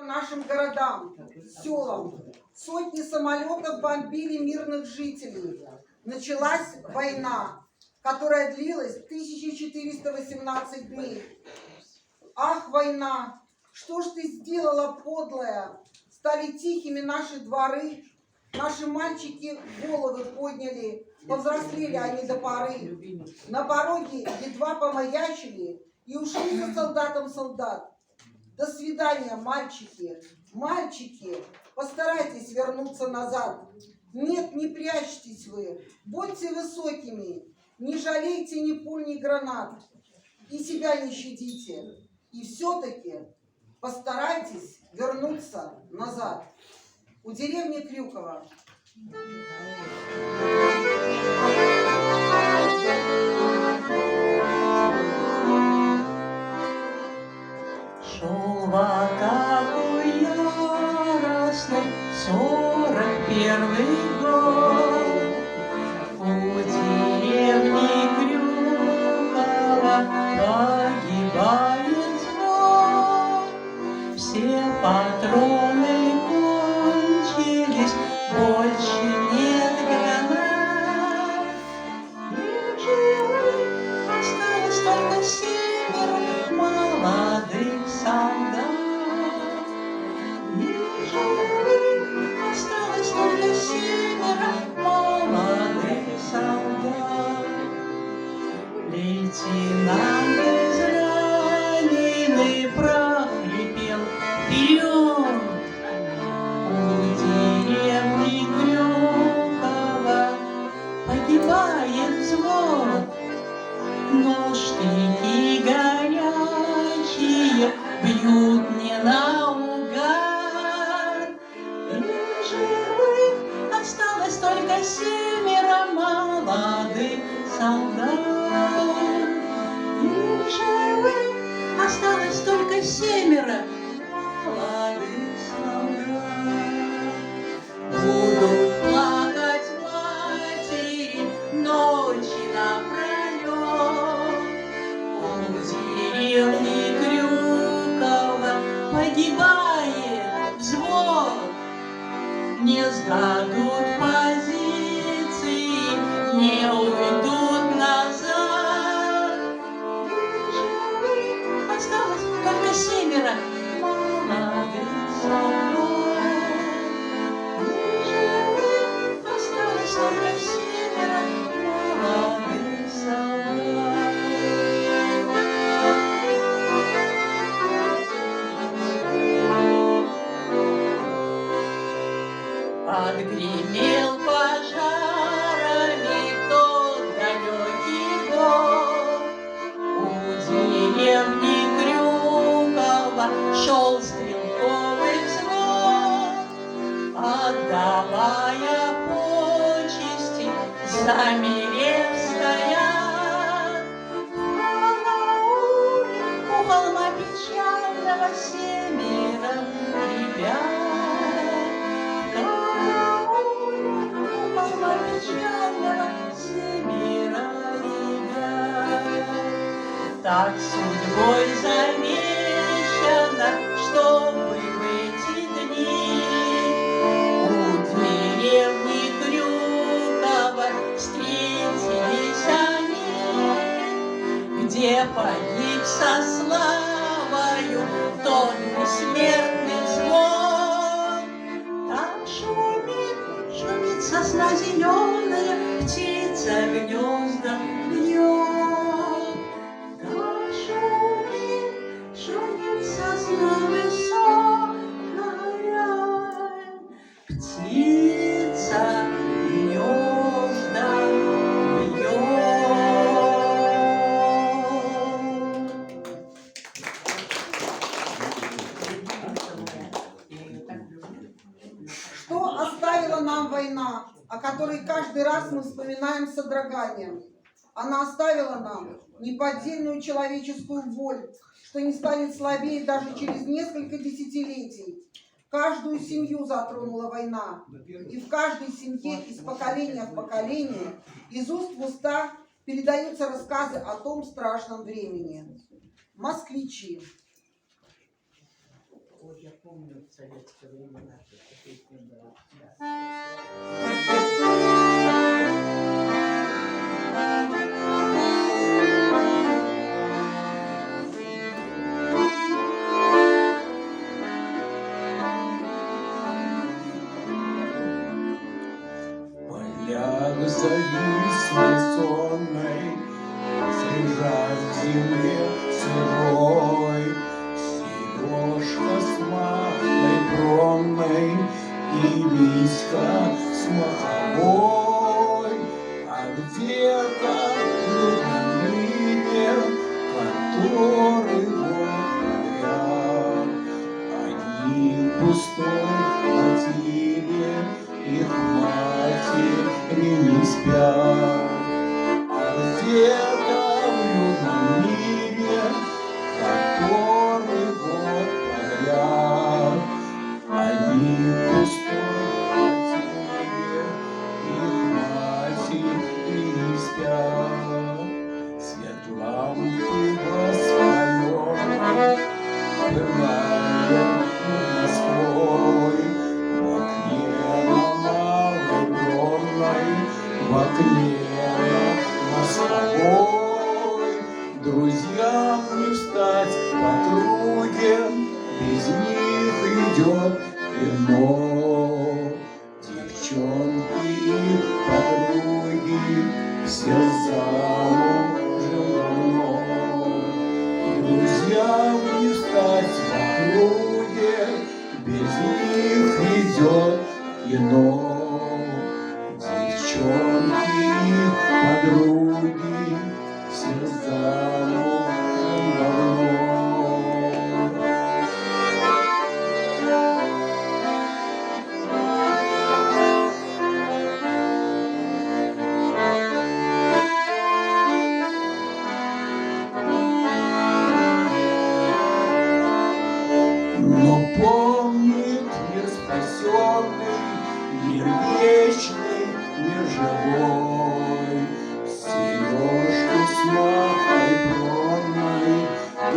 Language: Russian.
нашим городам, селам. Сотни самолетов бомбили мирных жителей. Началась война, которая длилась 1418 дней. Ах, война, что ж ты сделала, подлая? Стали тихими наши дворы, наши мальчики головы подняли, повзрослели они до поры. На пороге едва помаячили и ушли за солдатом солдат. До свидания, мальчики, мальчики, постарайтесь вернуться назад. Нет, не прячьтесь вы, будьте высокими, не жалейте ни пуль, ни гранат. И себя не щадите. И все-таки постарайтесь вернуться назад. У деревни Крюково. Шел в атаку яростный 41-й год. У деревни Крюково погибает взвод. Все патроны кончились, больше нет гранат. И в живых осталось только 7 молодых солдат. И в живых осталось только 7 молодых солдат. Лейтенант израненный прохрипел вперед. У деревни Крюково погибает взвод, но штыки горячие бьют не наугад. И в живых осталось только 7 молодых солдат. И в живых осталось только 7 молодых солдат. Будут плакать матери ночи напролет. У деревни Крюково погибает взвод. Не сдадут позиции, не уйдут назад. И в живых осталось только 7 молодых солдат. И в живых осталось только 7 молодых солдат. Отгремел пожарами тот далекий год. У деревни Крюково шел стрелковый взвод, отдавая почести, замерев стоят. В карауле у холма печального 7 ребят. Так судьбой завещано, чтобы в эти дни у деревни Крюково встретились они, где погиб со славою тот бессмертный взвод. Там шумит, шумит сосна зеленая, птица гнезда бьет. Шумит сосна высокая, птица гнезда бьет. Что оставила нам война, о которой каждый раз мы вспоминаем с содроганием? Она оставила нам неподдельную человеческую волю, что не станет слабее даже через несколько десятилетий. Каждую семью затронула война, и в каждой семье из поколения в поколение, из уст в уста передаются рассказы о том страшном времени. Москвичи. Я помню в советское время наши песни были. Поляк зависший сонной, лежат в земле сырой, сережка с малой бронной и виска с маховой. А где-то в мире, который год подряд, они в пустой квартире, их матери не спят. А где-то в юном мире, который год подряд, они в пустой квартире, их матери не спят. Свет лампы воспаленной, пылая над Москвой, в окне на малой бронной, в окне мостовой. Друзьям не встать по круге, без них идет кино. Девчонки и подруги все замужем давно. Друзьям не встать по круге, без них идет кино. Девчонки и подруги все замужем давно. Но помнит мир спасенный, мир вечный, мир живой, сережку с малой бронной и